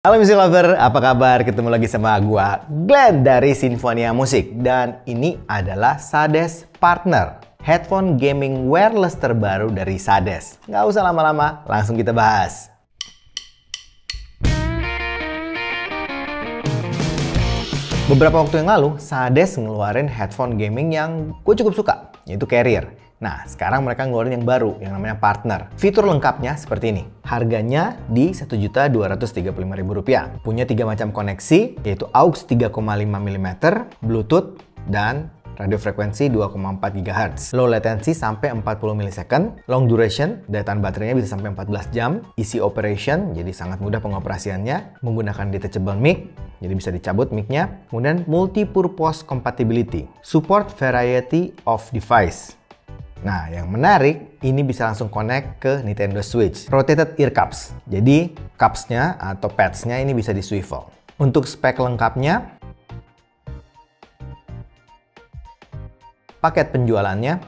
Halo Music Lover, apa kabar? Ketemu lagi sama gua, Glenn dari Sinfonia Musik. Dan ini adalah Sades Partner, headphone gaming wireless terbaru dari Sades. Nggak usah lama-lama, langsung kita bahas. Beberapa waktu yang lalu, Sades ngeluarin headphone gaming yang gue cukup suka, yaitu Carrier. Nah, sekarang mereka ngeluarin yang baru, yang namanya Partner. Fitur lengkapnya seperti ini. Harganya di Rp1.235.000. Punya 3 macam koneksi, yaitu AUX 3,5 mm, Bluetooth, dan radio frekuensi 2,4 GHz. Low latency sampai 40 millisecond. Long duration, daya tahan baterainya bisa sampai 14 jam. Easy operation, jadi sangat mudah pengoperasiannya. Menggunakan detachable mic, jadi bisa dicabut mic-nya. Kemudian multi-purpose compatibility. Support variety of device. Nah, yang menarik, ini bisa langsung connect ke Nintendo Switch. Rotated ear cups. Jadi, cups-nya atau pads-nya ini bisa di swivel. Untuk spek lengkapnya, paket penjualannya.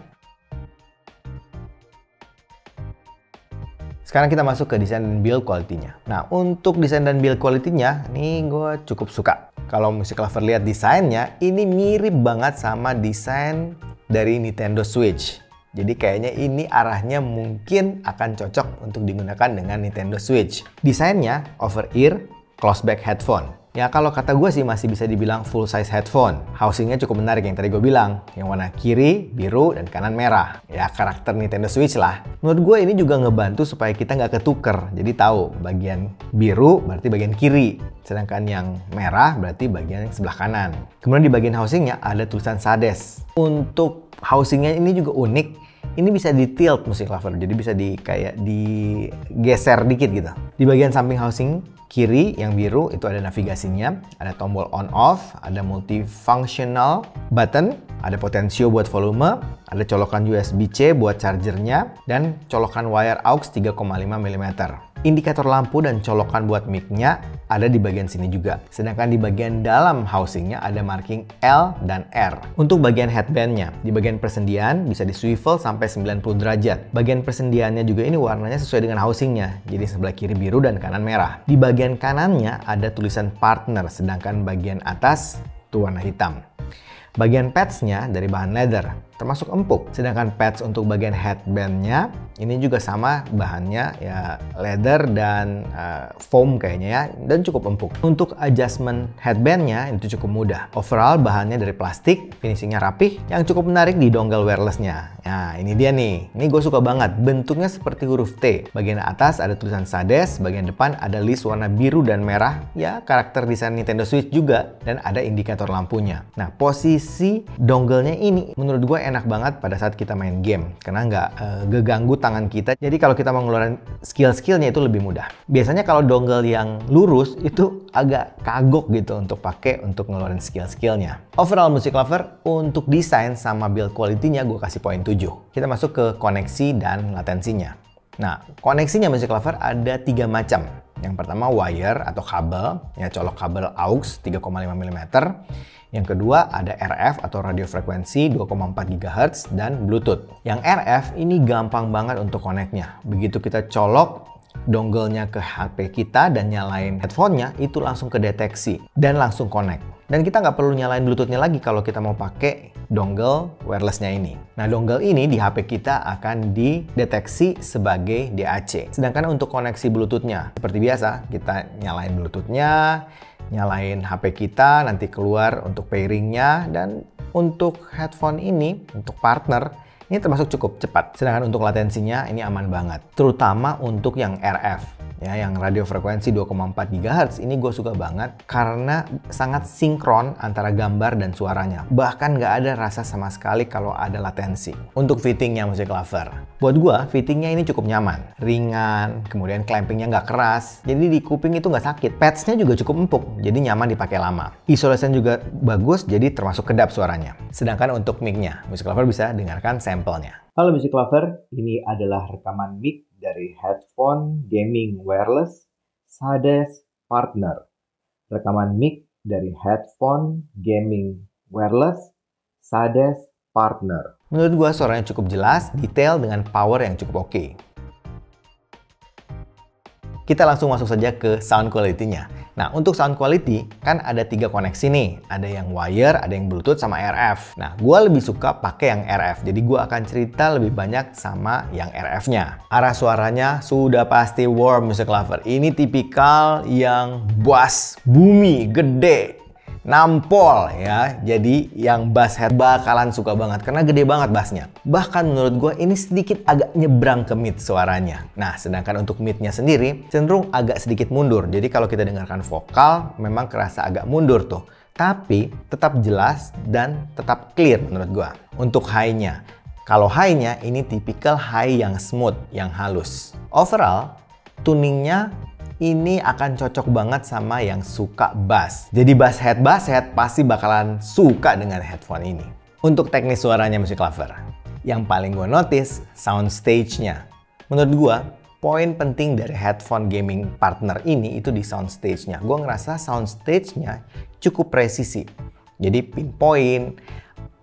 Sekarang kita masuk ke desain dan build quality-nya. Nah, untuk desain dan build quality-nya, ini gue cukup suka. Kalau Music Lover lihat desainnya, ini mirip banget sama desain dari Nintendo Switch. Jadi kayaknya ini arahnya mungkin akan cocok untuk digunakan dengan Nintendo Switch. Desainnya over-ear close-back headphone. Ya kalau kata gue sih masih bisa dibilang full size headphone. Housingnya cukup menarik yang tadi gue bilang. Yang warna kiri, biru, dan kanan merah. Ya karakter Nintendo Switch lah. Menurut gue ini juga ngebantu supaya kita nggak ketuker. Jadi tahu bagian biru berarti bagian kiri. Sedangkan yang merah berarti bagian yang sebelah kanan. Kemudian di bagian housingnya ada tulisan Sades. Untuk housingnya ini juga unik. Ini bisa di tilt Music Lover, jadi bisa kayak digeser dikit gitu. Di bagian samping housing kiri yang biru itu ada navigasinya, ada tombol on off, ada multifunctional button, ada potensio buat volume, ada colokan USB-C buat chargernya, dan colokan wire AUX 3,5 mm. Indikator lampu dan colokan buat mic-nya ada di bagian sini juga. Sedangkan di bagian dalam housingnya ada marking L dan R. Untuk bagian headbandnya, di bagian persendian bisa di swivel sampai 90 derajat. Bagian persendiannya juga ini warnanya sesuai dengan housingnya. Jadi sebelah kiri biru dan kanan merah. Di bagian kanannya ada tulisan partner, sedangkan bagian atas itu warna hitam. Bagian pads-nya dari bahan leather, termasuk empuk. Sedangkan pads untuk bagian headband-nya ini juga sama bahannya ya leather dan foam kayaknya ya, dan cukup empuk. Untuk adjustment headband-nya itu cukup mudah. Overall bahannya dari plastik, finishingnya rapih. Yang cukup menarik di dongle wireless-nya. Nah ini dia nih, ini gue suka banget. Bentuknya seperti huruf T. Bagian atas ada tulisan Sades, bagian depan ada list warna biru dan merah. Ya karakter desain Nintendo Switch juga, dan ada indikator lampunya. Nah posisi dongle-nya ini menurut gue enak banget pada saat kita main game. Karena nggak geganggu tangan kita. Jadi kalau kita mau ngeluarin skill-skillnya itu lebih mudah. Biasanya kalau dongle yang lurus itu agak kagok gitu untuk pakai untuk ngeluarin skill-skillnya. Overall Music Lover, untuk desain sama build quality-nya gue kasih poin 7. Kita masuk ke koneksi dan latensinya. Nah, koneksinya Music Lover ada 3 macam. Yang pertama wire atau kabel, ya colok kabel AUX 3,5 mm. Yang kedua ada RF atau radio frekuensi 2,4 GHz dan Bluetooth. Yang RF ini gampang banget untuk connect-nya. Begitu kita colok dongle-nya ke HP kita dan nyalain headphone-nya, itu langsung kedeteksi dan langsung connect. Dan kita nggak perlu nyalain Bluetooth-nya lagi kalau kita mau pakai dongle wireless-nya ini. Nah, dongle ini di HP kita akan dideteksi sebagai DAC. Sedangkan untuk koneksi Bluetooth-nya, seperti biasa, kita nyalain Bluetooth-nya, nyalain HP kita, nanti keluar untuk pairing-nya, dan untuk headphone ini, untuk partner, ini termasuk cukup cepat. Sedangkan untuk latensinya ini aman banget. Terutama untuk yang RF. Ya, yang radio frekuensi 2,4 GHz ini gue suka banget karena sangat sinkron antara gambar dan suaranya. Bahkan nggak ada rasa sama sekali kalau ada latensi. Untuk fittingnya Music Lover, buat gue fittingnya ini cukup nyaman. Ringan, kemudian clampingnya nggak keras. Jadi di kuping itu nggak sakit. Pads-nya juga cukup empuk, jadi nyaman dipakai lama. Isolation juga bagus, jadi termasuk kedap suaranya. Sedangkan untuk mic-nya, Music Lover bisa dengarkan sampelnya. Halo Music Lover, ini adalah rekaman mic dari headphone gaming wireless Sades Partner. Rekaman mic dari headphone gaming wireless Sades Partner. Menurut gua suaranya cukup jelas, detail dengan power yang cukup oke. Kita langsung masuk saja ke sound quality-nya. Nah, untuk sound quality kan ada 3 koneksi nih. Ada yang wire, ada yang Bluetooth, sama RF. Nah, gue lebih suka pakai yang RF. Jadi gue akan cerita lebih banyak sama yang RF-nya. Arah suaranya sudah pasti warm music lover. Ini tipikal yang bass, bumi, gede, nampol ya. Jadi yang bass head bakalan suka banget karena gede banget bassnya. Bahkan menurut gue ini sedikit agak nyebrang ke mid suaranya. Nah, sedangkan untuk midnya sendiri cenderung agak sedikit mundur. Jadi kalau kita dengarkan vokal memang kerasa agak mundur tuh. Tapi tetap jelas dan tetap clear menurut gue. Untuk high-nya, kalau high-nya ini tipikal high yang smooth, yang halus. Overall, tuningnya ini akan cocok banget sama yang suka bass. Jadi bass head pasti bakalan suka dengan headphone ini. Untuk teknis suaranya music lover, yang paling gue notice sound stage-nya. Menurut gue, poin penting dari headphone gaming partner ini itu di sound stage-nya. Gue ngerasa sound stage-nya cukup presisi. Jadi pinpoint,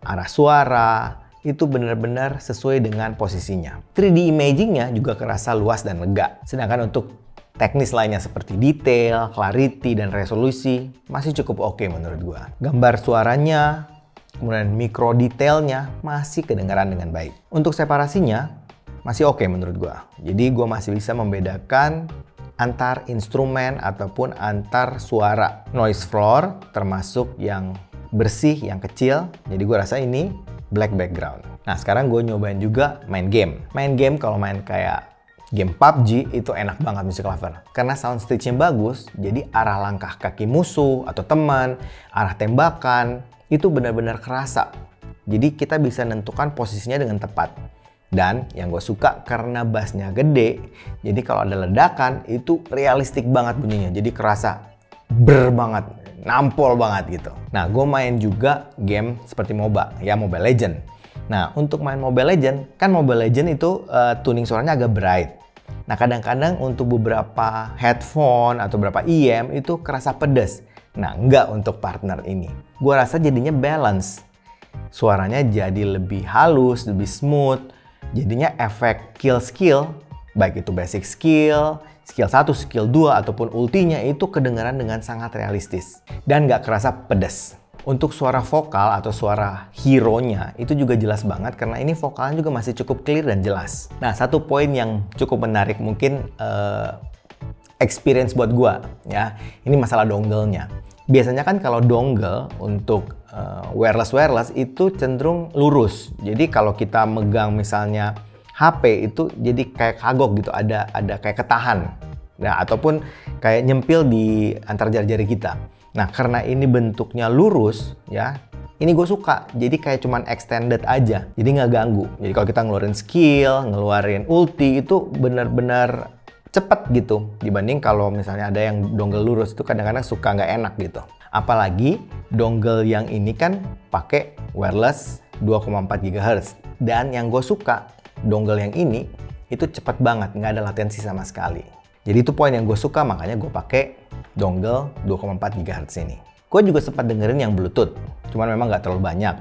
arah suara, itu benar-benar sesuai dengan posisinya. 3D imaging-nya juga kerasa luas dan lega. Sedangkan untuk teknis lainnya seperti detail, clarity, dan resolusi masih cukup oke menurut gua. Gambar suaranya, kemudian mikro detailnya masih kedengaran dengan baik. Untuk separasinya masih oke menurut gua. Jadi gua masih bisa membedakan antar instrumen ataupun antar suara. Noise floor termasuk yang bersih, yang kecil. Jadi gua rasa ini black background. Nah, sekarang gue nyobain juga main game. Main game kalau main kayak game PUBG itu enak banget music lover. Karena sound stage-nya bagus, jadi arah langkah kaki musuh atau teman, arah tembakan, itu benar-benar kerasa. Jadi kita bisa nentukan posisinya dengan tepat. Dan yang gue suka karena bassnya gede, jadi kalau ada ledakan itu realistik banget bunyinya. Jadi kerasa banget, nampol banget gitu. Nah, gue main juga game seperti MOBA, ya Mobile Legend. Nah, untuk main Mobile Legend, kan Mobile Legend itu tuning suaranya agak bright. Nah, kadang-kadang untuk beberapa headphone atau beberapa IM itu kerasa pedas. Nah, enggak untuk partner ini. Gua rasa jadinya balance. Suaranya jadi lebih halus, lebih smooth. Jadinya efek kill skill, baik itu basic skill, skill 1, skill 2, ataupun ultinya itu kedengaran dengan sangat realistis. Dan nggak kerasa pedas. Untuk suara vokal atau suara hero-nya itu juga jelas banget karena ini vokalnya juga masih cukup clear dan jelas. Nah, satu poin yang cukup menarik mungkin experience buat gua ya, ini masalah dongle-nya. Biasanya kan kalau dongle untuk wireless itu cenderung lurus. Jadi kalau kita megang misalnya HP itu jadi kayak kagok gitu, ada kayak ketahan. Nah, ataupun kayak nyempil di antar jari-jari kita. Nah, karena ini bentuknya lurus ya, ini gue suka. Jadi kayak cuman extended aja, jadi nggak ganggu. Jadi kalau kita ngeluarin skill, ngeluarin ulti itu benar-benar cepet gitu. Dibanding kalau misalnya ada yang dongle lurus itu kadang-kadang suka nggak enak gitu. Apalagi dongle yang ini kan pakai wireless 2,4 GHz. Dan yang gue suka, dongle yang ini itu cepet banget, nggak ada latensi sama sekali. Jadi itu poin yang gue suka, makanya gue pakai dongle 2,4 GHz ini. Gue juga sempat dengerin yang Bluetooth, cuman memang nggak terlalu banyak.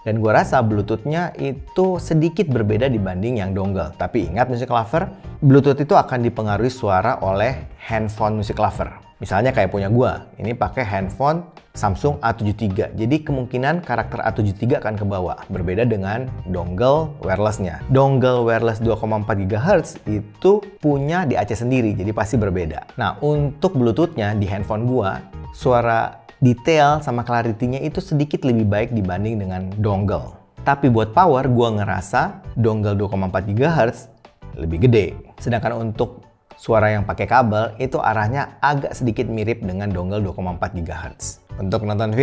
Dan gue rasa Bluetooth-nya itu sedikit berbeda dibanding yang dongle. Tapi ingat music lover, Bluetooth itu akan dipengaruhi suara oleh handphone music lover. Misalnya kayak punya gue, ini pakai handphone Samsung A73. Jadi kemungkinan karakter A73 akan ke bawah. Berbeda dengan dongle wireless-nya. Dongle wireless 2,4 GHz itu punya DAC sendiri, jadi pasti berbeda. Nah, untuk Bluetooth-nya di handphone gue, suara detail sama clarity-nya itu sedikit lebih baik dibanding dengan dongle. Tapi buat power, gue ngerasa dongle 2,4 GHz lebih gede. Sedangkan untuk suara yang pakai kabel itu arahnya agak sedikit mirip dengan dongle 2,4 GHz. Untuk nonton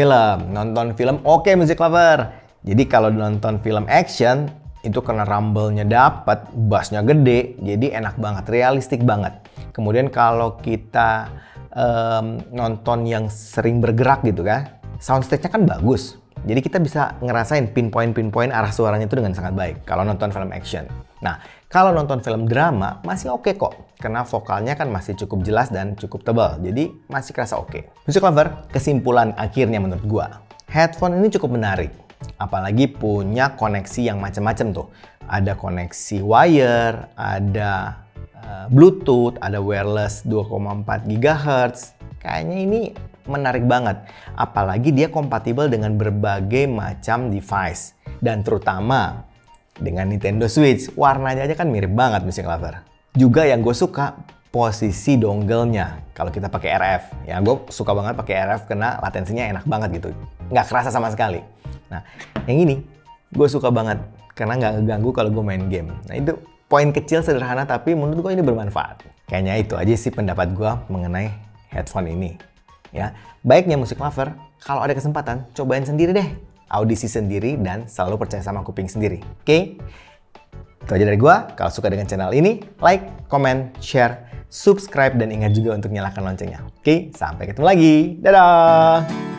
film oke music lover. Jadi kalau nonton film action itu karena rumble-nya dapet, bass-nya gede, jadi enak banget, realistik banget. Kemudian kalau kita nonton yang sering bergerak gitu kan, soundstage-nya kan bagus. Jadi kita bisa ngerasain pinpoint arah suaranya itu dengan sangat baik kalau nonton film action. Nah, kalau nonton film drama masih oke kok, karena vokalnya kan masih cukup jelas dan cukup tebal, jadi masih kerasa oke. Music lover, kesimpulan akhirnya menurut gua, headphone ini cukup menarik. Apalagi punya koneksi yang macam-macam tuh. Ada koneksi wire, ada Bluetooth, ada wireless 2,4 GHz. Kayaknya ini menarik banget. Apalagi dia kompatibel dengan berbagai macam device. Dan terutama dengan Nintendo Switch. Warnanya aja kan mirip banget Music Lover. Juga yang gue suka, posisi dongle-nya. Kalau kita pakai RF. Ya gue suka banget pakai RF karena latensinya enak banget gitu. Nggak kerasa sama sekali. Nah, yang ini gue suka banget. Karena nggak ngeganggu kalau gue main game. Nah itu poin kecil sederhana tapi menurut gue ini bermanfaat. Kayaknya itu aja sih pendapat gue mengenai headphone ini. Ya, baiknya Music Lover, kalau ada kesempatan cobain sendiri deh. Audisi sendiri dan selalu percaya sama kuping sendiri. Oke? Itu aja dari gue. Kalau suka dengan channel ini, like, comment, share, subscribe dan ingat juga untuk nyalakan loncengnya. Oke, sampai ketemu lagi. Dadah.